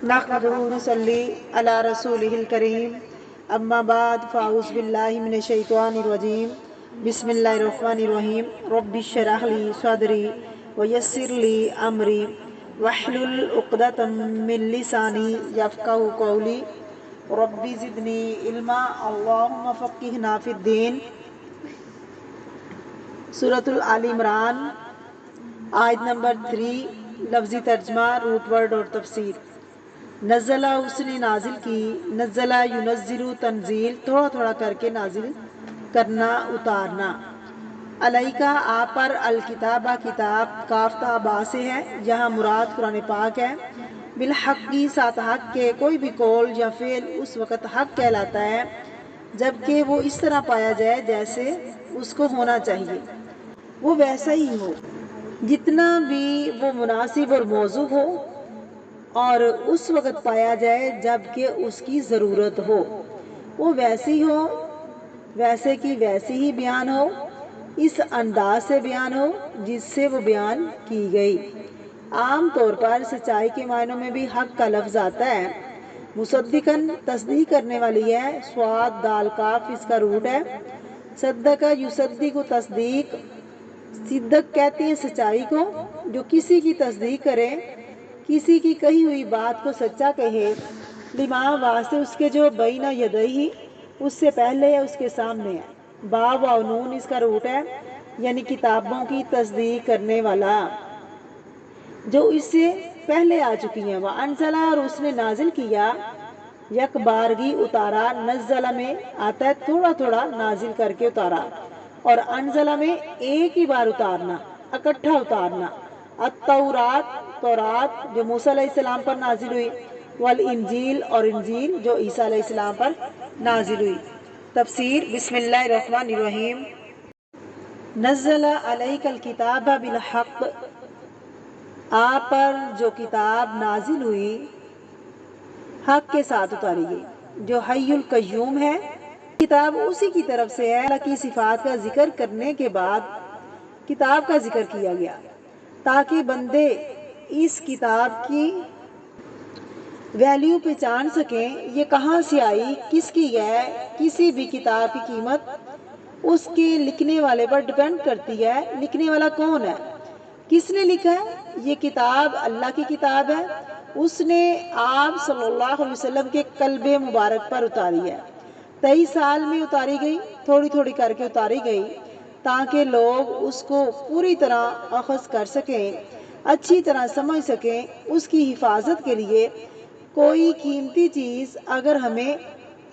نحمدہ ونصلی علی رسولہ الکریم اما بعد فاعوذ باللہ من الشیطان الرجیم بسم اللہ الرحمن الرحیم رب اشرح لی صدری ویسر لی امری واحلل عقدۃ من لسانی یفقہوا قولی رب زدنی علما اللہم فقہنا فی الدین۔ سورۃ آل عمران آیت نمبر 3، لفظی ترجمہ، روٹ ورڈ اور تفسیر۔ نزلہ اس نے نازل کی، نزلہ ینزل تنزیل، تھوڑا تھوڑا کر کے نازل کرنا، اتارنا۔ علیکہ آپ پر، الکتابہ کتاب، کاف تا با سے ہے، یہاں مراد قرآن پاک ہے۔ بالحق کی ساتھ حق کے، کوئی بھی قول یا فعل اس وقت حق کہلاتا ہے جبکہ وہ اس طرح پایا جائے جیسے اس کو ہونا چاہیے، وہ ویسا ہی ہو، جتنا بھی وہ مناسب اور موزوں ہو، اور اس وقت پایا جائے جب کہ اس کی ضرورت ہو، وہ ویسی ہو، ویسے کی ویسی ہی بیان ہو، اس انداز سے بیان ہو جس سے وہ بیان کی گئی۔ عام طور پر سچائی کے معنوں میں بھی حق کا لفظ آتا ہے۔ مصدقاً تصدیق کرنے والی ہے، صاد دال کاف اس کا روٹ ہے۔ صدقہ یصدق تصدیق، صدق کہتے ہیں سچائی کو، جو کسی کی تصدیق کرے، کسی کی کہی ہوئی بات کو سچا کہے، لما واسطے اس کے جو بین یدیہ اس سے پہلے یا اس کے سامنے ہے۔ با و نون اس کا روٹ ہے، یعنی کتابوں کی تصدیق کرنے والا جو اس سے پہلے آ چکی ہیں۔ وانزل، اور اس نے نازل کیا، یک بارگی اتارا، نزل میں آتا ہے تھوڑا تھوڑا نازل کر کے اتارا، اور انزل میں ایک ہی بار اتارنا، اکٹھا اتارنا۔ التورات، تورات جو موسیٰ علیہ السلام پر نازل ہوئی، والانجیل، اور انجیل جو عیسیٰ علیہ السلام پر نازل ہوئی۔ تفسیر۔ بسم اللہ الرحمن الرحیم۔ نزل علیک الکتاب بالحق، آپ پر جو کتاب نازل ہوئی حق کے ساتھ اتاری گئی، جو حی القیوم ہے۔ کتاب اسی کی طرف سے ہے۔ اللہ کی صفات کا ذکر کرنے کے بعد کتاب کا ذکر کیا گیا تاکہ بندے اس کتاب کی ویلیو پہچان سکیں، یہ کہاں سے آئی، کس کی ہے۔ کسی بھی کتاب کی قیمت اس کے لکھنے والے پر ڈیپینڈ کرتی ہے۔ لکھنے والا کون ہے، کس نے لکھا ہے؟ یہ کتاب اللہ کی کتاب ہے، اس نے آپ صلی اللہ علیہ وسلم کے قلب مبارک پر اتاری ہے۔ 23 سال میں اتاری گئی، تھوڑی تھوڑی کر کے اتاری گئی تاکہ لوگ اس کو پوری طرح اخذ کر سکیں، اچھی طرح سمجھ سکیں۔ اس کی حفاظت کے لیے کوئی قیمتی چیز اگر ہمیں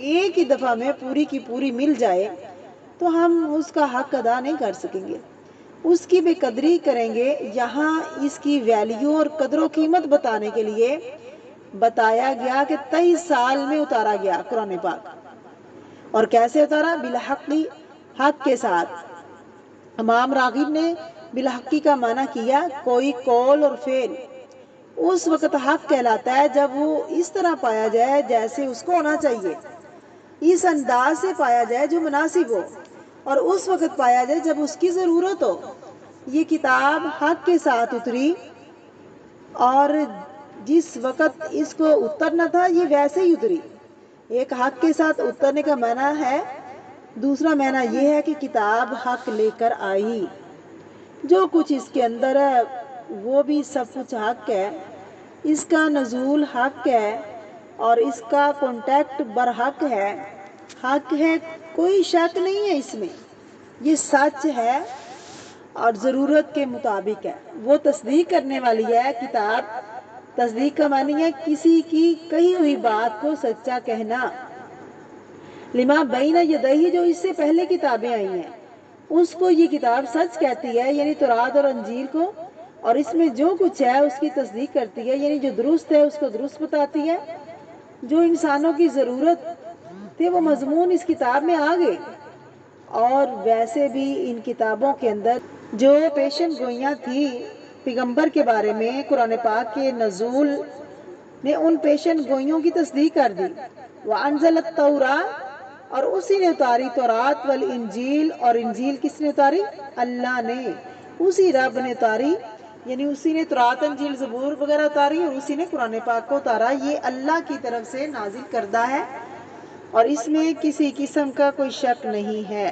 ایک ہی دفعہ میں پوری کی پوری مل جائے تو ہم اس کا حق ادا نہیں کر سکیں گے، اس کی بے قدری کریں گے۔ یہاں اس کی ویلیو اور قدر و قیمت بتانے کے لیے بتایا گیا کہ 23 سال میں اتارا گیا قرآن پاک۔ اور کیسے اتارا؟ بالحقی، حق کے ساتھ۔ امام راغب نے بالحقی کا معنی کیا کوئی قول اور فعل اس وقت حق کہلاتا ہے جب وہ اس طرح پایا جائے جیسے اس کو ہونا چاہیے، اس انداز سے پایا جائے جو مناسب ہو، اور اس وقت پایا جائے جب اس کی ضرورت ہو۔ یہ کتاب حق کے ساتھ اتری، اور جس وقت اس کو اترنا تھا یہ ویسے ہی اتری۔ ایک حق کے ساتھ اترنے کا معنی ہے، دوسرا معنی یہ ہے کہ کتاب حق لے کر آئی، جو کچھ اس کے اندر ہے وہ بھی سب کچھ حق ہے، اس کا نزول حق ہے، اور اس کا کانٹیکٹ برحق ہے، حق ہے، کوئی شک نہیں ہے اس میں، یہ سچ ہے اور ضرورت کے مطابق ہے۔ وہ تصدیق کرنے والی ہے کتاب۔ تصدیق کا معنی ہے کسی کی کہی ہوئی بات کو سچا کہنا۔ لما بین یدیہ، جو اس سے پہلے کتابیں آئی ہیں اس کو یہ کتاب سچ کہتی ہے، یعنی تورات اور انجیل کو، اور اس میں جو کچھ ہے اس کی تصدیق کرتی ہے، یعنی جو درست ہے اس کو درست بتاتی ہے۔ جو انسانوں کی ضرورت تھے وہ مضمون اس کتاب میں آ گئے، اور ویسے بھی ان کتابوں کے اندر جو پیشن گوئیاں تھیں پیغمبر کے بارے میں، قرآن پاک کے نزول نے ان پیشن گوئیوں کی تصدیق کر دی۔ وانزل التوراۃ، اور اسی نے اتاری تورات، والانجیل، اور انجیل کس نے اتاری؟ اللہ نے، اسی رب نے اتاری۔ یعنی اسی نے تورات انجیل زبور وغیرہ اتاری اور اسی نے قرآن پاک کو اتارا، یہ اللہ کی طرف سے نازل کردہ ہے اور اس میں کسی قسم کا کوئی شک نہیں ہے۔